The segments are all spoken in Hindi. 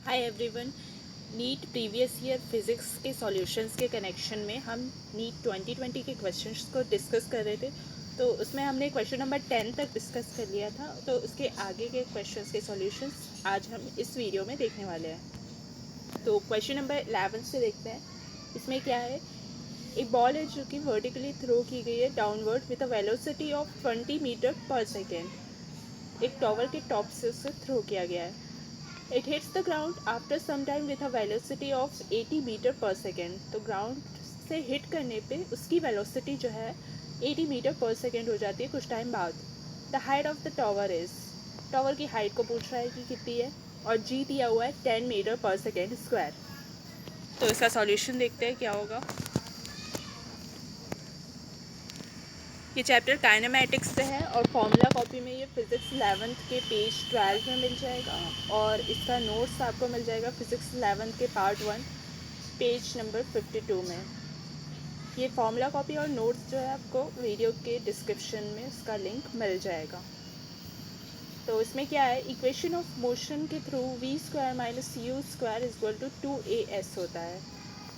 हाय everyone. NEET previous year physics के सॉल्यूशंस के कनेक्शन में हम नीट 2020 के क्वेश्चंस को डिस्कस कर रहे थे। तो उसमें हमने क्वेश्चन नंबर 10 तक डिस्कस कर लिया था। तो उसके आगे के क्वेश्चंस के सॉल्यूशंस आज हम इस वीडियो में देखने वाले हैं। तो क्वेश्चन नंबर 11 से देखते हैं। इसमें क्या है, एक बॉल है जो कि वर्टिकली थ्रो की गई है downward with a velocity of 20 metre पर सेकेंड। एक टॉवर के टॉप से उसे थ्रो किया गया है। It hits the ground after some time with a velocity of 80 metre पर सेकेंड। तो ग्राउंड से हिट करने पे उसकी वेलोसिटी जो है 80 मीटर पर सेकेंड हो जाती है कुछ टाइम बाद। The height of the tower is, tower की हाइट को पूछ रहा है कि कितनी है, और जी दिया हुआ है 10 मीटर पर सेकेंड स्क्वायर। तो इसका सॉल्यूशन देखते हैं क्या होगा। ये चैप्टर काइनेमैटिक्स से है और फॉर्मूला कॉपी में ये फिज़िक्स 11th के पेज 12 में मिल जाएगा, और इसका नोट्स आपको मिल जाएगा फिज़िक्स 11th के पार्ट 1 पेज नंबर 52 में। ये फॉर्मूला कॉपी और नोट्स जो है आपको वीडियो के डिस्क्रिप्शन में उसका लिंक मिल जाएगा। तो इसमें क्या है, इक्वेशन ऑफ मोशन के through v square minus u square is equal to 2as होता है,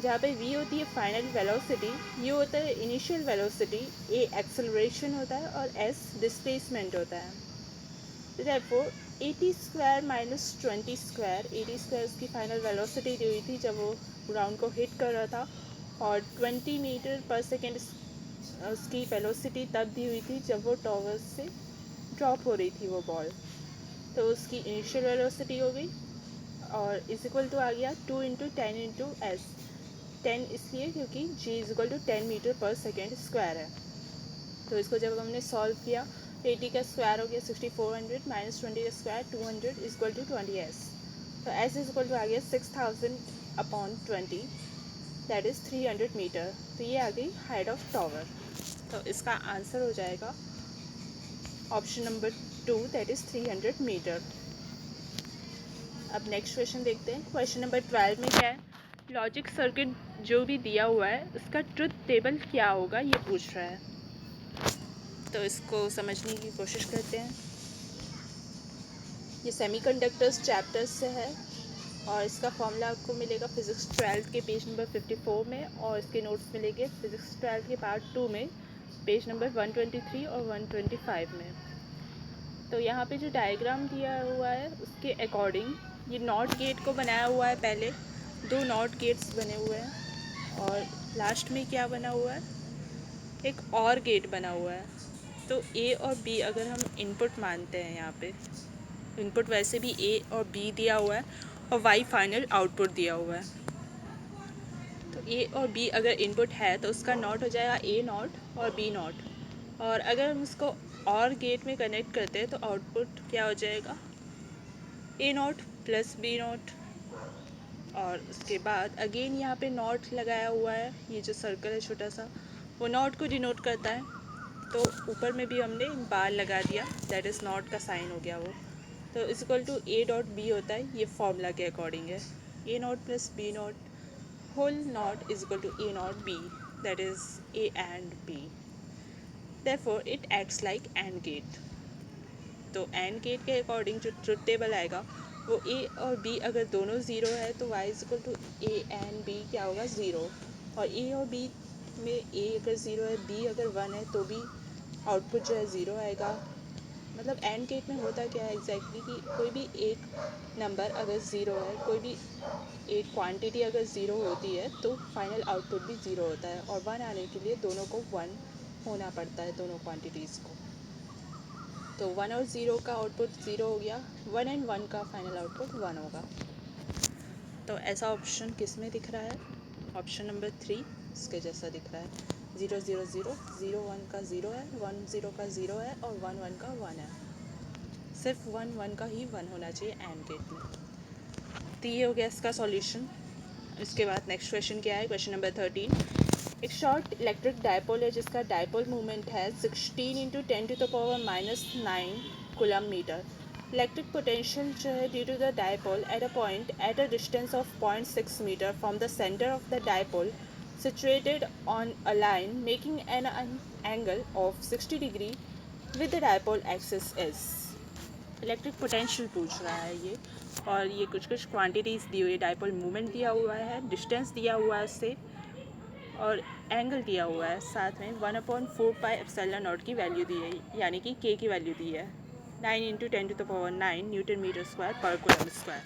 जहाँ पे v होती है फाइनल वेलोसिटी, u होता है इनिशियल वेलोसिटी, a एक्सेलरेशन होता है और s डिस्प्लेसमेंट होता है। तो therefore 80 square minus 20 square, 80 square उसकी फाइनल वेलोसिटी दी हुई थी जब वो ग्राउंड को हिट कर रहा था, और 20 मीटर पर सेकेंड उसकी वेलोसिटी तब दी हुई थी जब वो टॉवर से ड्रॉप हो रही थी वो बॉल। तो उसकी इनिशियल वेलोसिटी हो गई और इज इक्वल टू आ गया 2 इंटू 10 इंटू एस। 10 इसलिए क्योंकि g is equal to 10 metre पर सेकेंड स्क्वायर है। तो इसको जब हमने सॉल्व किया, 80 का स्क्वायर हो गया 6400 माइनस 20 का square 200 is equal to 20s। तो s इज इक्वल टू आ गया 6000 अपॉन 20, दैट इज़ 300 मीटर। तो ये आ गई हाइट ऑफ टॉवर। तो इसका आंसर हो जाएगा option number 2, that is 300 metre. अब नेक्स्ट क्वेश्चन देखते हैं। क्वेश्चन नंबर 12 में क्या है, लॉजिक सर्किट जो भी दिया हुआ है उसका ट्रुथ टेबल क्या होगा ये पूछ रहा है। तो इसको समझने की कोशिश करते हैं। ये सेमीकंडक्टर्स चैप्टर से है और इसका फॉर्मूला आपको मिलेगा फिज़िक्स 12 के पेज नंबर 54 में, और इसके नोट्स मिलेंगे फिज़िक्स 12 के पार्ट 2 में पेज नंबर 123 और 125 में। तो यहाँ पे जो डायग्राम दिया हुआ है उसके अकॉर्डिंग ये नॉट गेट को बनाया हुआ है। पहले 2 नॉट गेट्स बने हुए हैं और लास्ट में क्या बना हुआ है, एक और गेट बना हुआ है। तो ए और बी अगर हम इनपुट मानते हैं, यहाँ पे इनपुट वैसे भी ए और बी दिया हुआ है और वाई फाइनल आउटपुट दिया हुआ है। तो ए और बी अगर इनपुट है तो उसका नॉट हो जाएगा ए नॉट और बी नॉट, और अगर हम उसको और गेट में कनेक्ट करते हैं तो आउटपुट क्या हो जाएगा, ए नॉट प्लस बी नॉट। और उसके बाद अगेन यहाँ पे नॉट लगाया हुआ है, ये जो सर्कल है छोटा सा वो नॉट को डिनोट करता है। तो ऊपर में भी हमने बार लगा दिया, दैट इज़ नॉट का साइन हो गया वो। तो is equal to A dot B होता है, ये फॉर्मूला के अकॉर्डिंग है। A not plus B not whole not is equal to A not B, that is A and B. Therefore it acts like and gate. तो एंड गेट के अकॉर्डिंग जो ट्रुथ टेबल आएगा वो ए और बी अगर दोनों ज़ीरो है तो y is equal to a and b क्या होगा, ज़ीरो। और ए और बी में ए अगर ज़ीरो है, बी अगर 1 है तो भी आउटपुट जो है ज़ीरो आएगा। मतलब एंड गेट में होता क्या है एग्जैक्टली कि कोई भी एक नंबर अगर ज़ीरो है, कोई भी एक क्वांटिटी अगर ज़ीरो होती है तो फाइनल आउटपुट भी ज़ीरो होता है, और 1 आने के लिए दोनों को 1 होना पड़ता है, दोनों क्वांटिटीज़ को। तो 1 और 0 का आउटपुट 0 हो गया, 1 एंड 1 का फाइनल आउटपुट 1 होगा। तो ऐसा ऑप्शन किस में दिख रहा है, ऑप्शन नंबर 3 इसके जैसा दिख रहा है। 0 0 0 0 1 का 0 है, 1 0 का 0 है और 1 1 का 1 है। सिर्फ 1 1 का ही 1 होना चाहिए एंड गेट में। तो ये हो गया इसका सॉल्यूशन। इसके बाद नेक्स्ट क्वेश्चन क्या है, क्वेश्चन नंबर 13। एक शॉर्ट इलेक्ट्रिक डायपोल है जिसका डायपोल मोमेंट है 16 into 10⁻⁹ coulomb metre. Electric potential जो है due to the dipole at a point at a distance of 0.6 metre from the centre of the dipole situated on a line making an angle of 60 degree with the dipole axis is। Electric potential पूछ रहा है ये, और ये कुछ कुछ क्वांटिटीज़ दी हुई है, डाइपोल मोमेंट दिया हुआ है, डिस्टेंस दिया हुआ है उससे, और एंगल दिया हुआ है, साथ में 1/4πε0 की वैल्यू दी है, यानी कि के की वैल्यू दी है 9 × 10⁹ न्यूटन मीटर स्क्वायर पर कूलम स्क्वायर।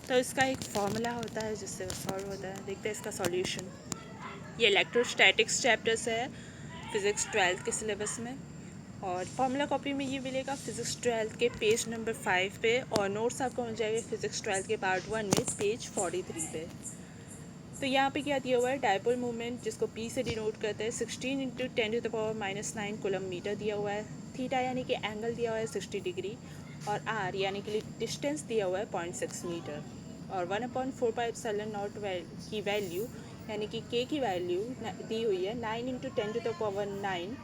तो इसका एक फॉर्मूला होता है जिससे वो सॉल्व होता है। देखते हैं इसका सॉल्यूशन। ये इलेक्ट्रोस्टैटिक्स चैप्टर से है फिज़िक्स 12th के सिलेबस में, और फॉर्मूला कॉपी में ये मिलेगा फिज़िक्स 12th के पेज नंबर 5 पे, और नोट्स आपको मिल जाएंगे फिज़िक्स 12th के पार्ट 1 में पेज 43 पे। तो यहाँ पे क्या दिया हुआ है, डाइपोल मूवमेंट जिसको P से डिनोट करते हैं 16 × 10⁻⁹ कूलम मीटर दिया हुआ है, थीटा यानी कि एंगल दिया हुआ है 60 डिग्री, और R यानी कि डिस्टेंस दिया हुआ है 0.6 मीटर, और 1/4πε0 की वैल्यू यानी कि K की वैल्यू दी हुई है 9 × 10⁹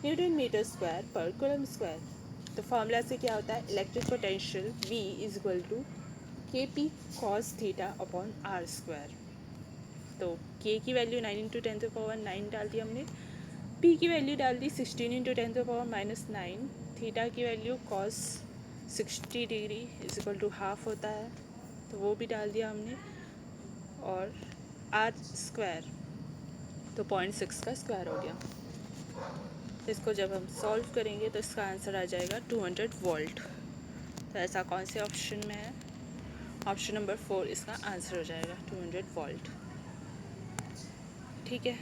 न्यूटन मीटर स्क्वायर पर कूलम स्क्वायर। तो फॉर्मूला से क्या होता है, electric potential V = KP cos θ/r²। तो K की वैल्यू 9 × 10⁻⁹ डाल दी हमने, P की वैल्यू डाल दी 16 × 10⁻⁹, थीटा की वैल्यू cos 60 डिग्री = हाफ होता है तो वो भी डाल दिया हमने, और r² तो 0.6 का स्क्वायर हो गया। तो इसको जब हम सॉल्व करेंगे तो इसका आंसर आ जाएगा 200 वोल्ट। तो ऐसा कौन से ऑप्शन में है, ऑप्शन नंबर 4 इसका आंसर हो जाएगा 200 वोल्ट। ठीक है,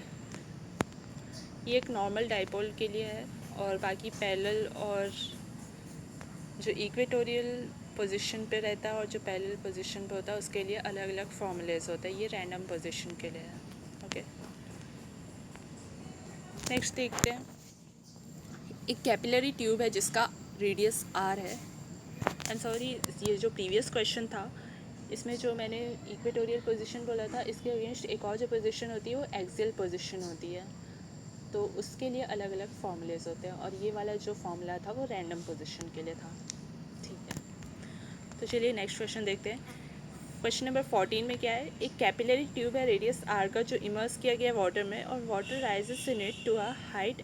ये एक नॉर्मल डाइपोल के लिए है, और बाकी पैरेलल और जो इक्वेटोरियल पोजीशन पे रहता है और जो पैरेलल पोजीशन पे होता है उसके लिए अलग अलग फॉर्मूलेज होते हैं। ये रैंडम पोजीशन के लिए है। ओके, नेक्स्ट देखते हैं। एक कैपिलरी ट्यूब है जिसका रेडियस r है। एंड सॉरी, ये जो प्रीवियस क्वेश्चन था इसमें जो मैंने इक्वेटोरियल पोजीशन बोला था, इसके अगेंस्ट एक और जो पोजीशन होती है वो एक्सियल पोजीशन होती है, तो उसके लिए अलग अलग फॉर्मूलेज होते हैं, और ये वाला जो फॉर्मूला था वो रैंडम पोजीशन के लिए था। ठीक है, तो चलिए नेक्स्ट क्वेश्चन देखते हैं। क्वेश्चन नंबर 14 में क्या है, एक कैपिलरी ट्यूब है रेडियस r का जो इमर्स किया गया वाटर में, और water rises in it to a height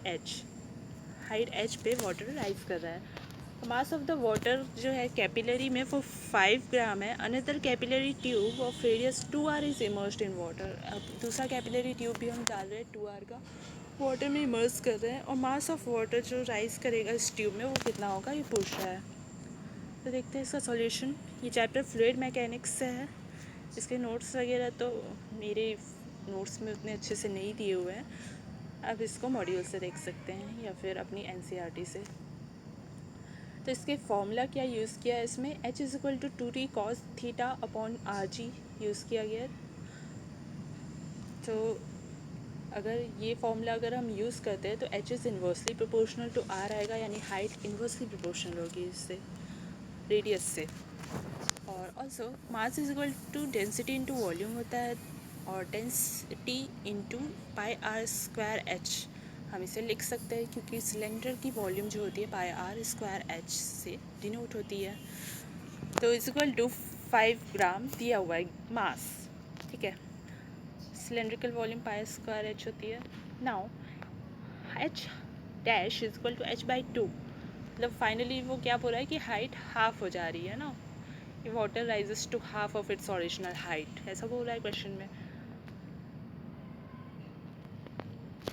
h पे वाटर राइज कर रहा है। मास ऑफ द वाटर जो है कैपिलरी में वो 5 ग्राम है। Another capillary tube of radius 2r is immersed in water. अब दूसरा कैपिलरी ट्यूब भी हम डाल रहे हैं 2r का, वाटर में इमर्स कर रहे हैं, और मास ऑफ वाटर जो राइज करेगा इस ट्यूब में वो कितना होगा ये पूछ रहा है। तो देखते हैं इसका सॉल्यूशन। ये चैप्टर फ्लूइड मैकेनिक्स से है। इसके नोट्स वगैरह तो मेरे नोट्स में उतने अच्छे से नहीं दिए हुए हैं, आप इसको मॉड्यूल से देख सकते हैं या फिर अपनी NCERT से। तो इसके फॉर्मूला क्या यूज़ किया है इसमें, h = 2t cos θ/rg use किया गया है। तो अगर ये फॉर्मूला अगर हम यूज़ करते हैं तो h is inversely proportional to r आएगा, यानी हाइट इन्वर्सली प्रोपोर्शनल होगी इससे, रेडियस से। और ऑल्सो मास = डेंसिटी इंटू वॉल्यूम होता है, और डेंसिटी इंटू πr²h हम इसे लिख सकते हैं, क्योंकि सिलेंडर की वॉल्यूम जो होती है πr²h से डिनोट होती है। तो = 5 ग्राम दिया हुआ है मास। ठीक है, सिलेंड्रिकल वॉल्यूम πr²h होती है। नाउ h डैश = h/2, मतलब फाइनली वो क्या बोल रहा है कि हाइट हाफ हो जा रही है ना, water rises to half of its original height, ऐसा बोल रहा है क्वेश्चन में।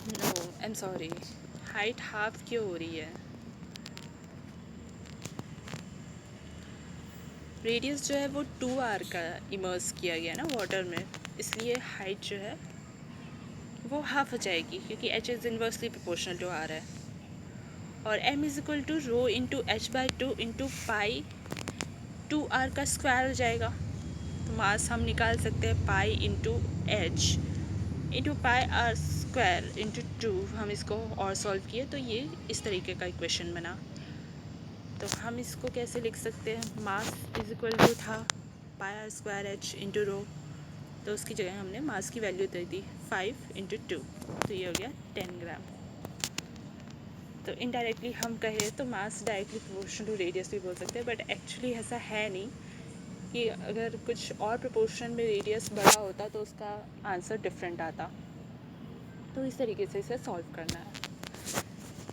No I am sorry, height half क्यों हो रही है, रेडियस जो है वो 2r का इमर्स किया गया ना वाटर में, इसलिए हाइट जो है वो हाफ हो जाएगी, क्योंकि h is inversely proportional to r है। और m = rho into h/2 into pi 2r का स्क्वायर हो जाएगा। तो मास हम निकाल सकते हैं pi into h into πr² into 2। हम इसको और सॉल्व किए तो ये इस तरीके का इक्वेशन बना। तो हम इसको कैसे लिख सकते हैं, मास = था πr² इंटू रो, तो उसकी जगह हमने मास की वैल्यू दे दी 5 इंटू 2, तो ये हो गया 10 ग्राम। तो इनडायरेक्टली हम कहें तो मास डायरेक्टली प्रोपोर्शनल टू रेडियस भी बोल सकते हैं, बट एक्चुअली ऐसा है नहीं, कि अगर कुछ और प्रोपोर्शन में रेडियस बड़ा होता तो उसका आंसर डिफरेंट आता। तो इस तरीके से इसे सॉल्व करना है।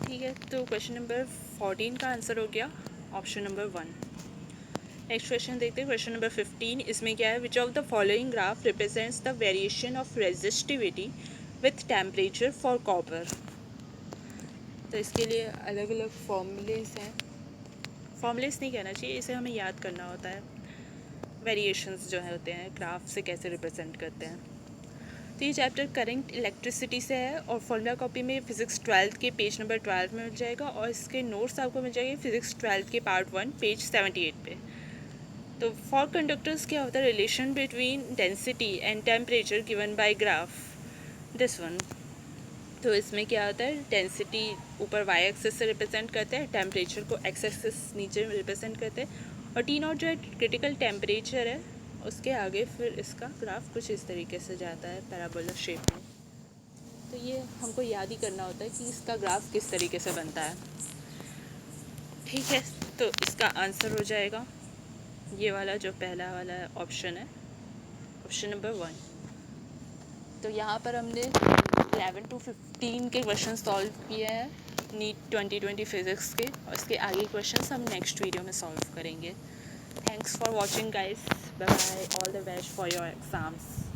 ठीक है, तो क्वेश्चन नंबर 14 का आंसर हो गया ऑप्शन नंबर 1। नेक्स्ट क्वेश्चन देखते हैं, क्वेश्चन नंबर 15। इसमें क्या है, which of the following graph represents the variation of resistivity with temperature for copper. तो इसके लिए अलग अलग फॉर्मूलेस हैं, फॉर्मूलेस नहीं कहना चाहिए, इसे हमें याद करना होता है। वेरिएशंस जो है होते हैं ग्राफ से कैसे रिप्रेजेंट करते हैं। तो ये चैप्टर करंट इलेक्ट्रिसिटी से है और फॉर्मूला कॉपी में फिजिक्स 12 के पेज नंबर 12 में मिल जाएगा और इसके नोट्स आपको मिल जाएंगे फिजिक्स 12 के पार्ट 1 पेज 78 पे। तो फॉर कंडक्टर्स क्या होता है, relation between density and temperature given by graph, this one. तो इसमें क्या होता है, डेंसिटी ऊपर वाई एक्सिस से रिप्रेजेंट करते हैं, टेम्परेचर को एक्स एक्सिस नीचे रिप्रेजेंट करते हैं और टी नॉट जो है क्रिटिकल टेम्परेचर है, उसके आगे फिर इसका ग्राफ कुछ इस तरीके से जाता है पैराबोला शेप में। तो ये हमको याद ही करना होता है कि इसका ग्राफ किस तरीके से बनता है। ठीक है, तो इसका आंसर हो जाएगा ये वाला जो पहला वाला ऑप्शन है, ऑप्शन नंबर 1। तो यहाँ पर हमने 11 to 15 के क्वेश्चन सॉल्व किए हैं नीट 2020 फिज़िक्स के, और इसके आगे क्वेश्चंस हम नेक्स्ट वीडियो में सॉल्व करेंगे। Thanks for watching guys, bye bye, all the best for your exams.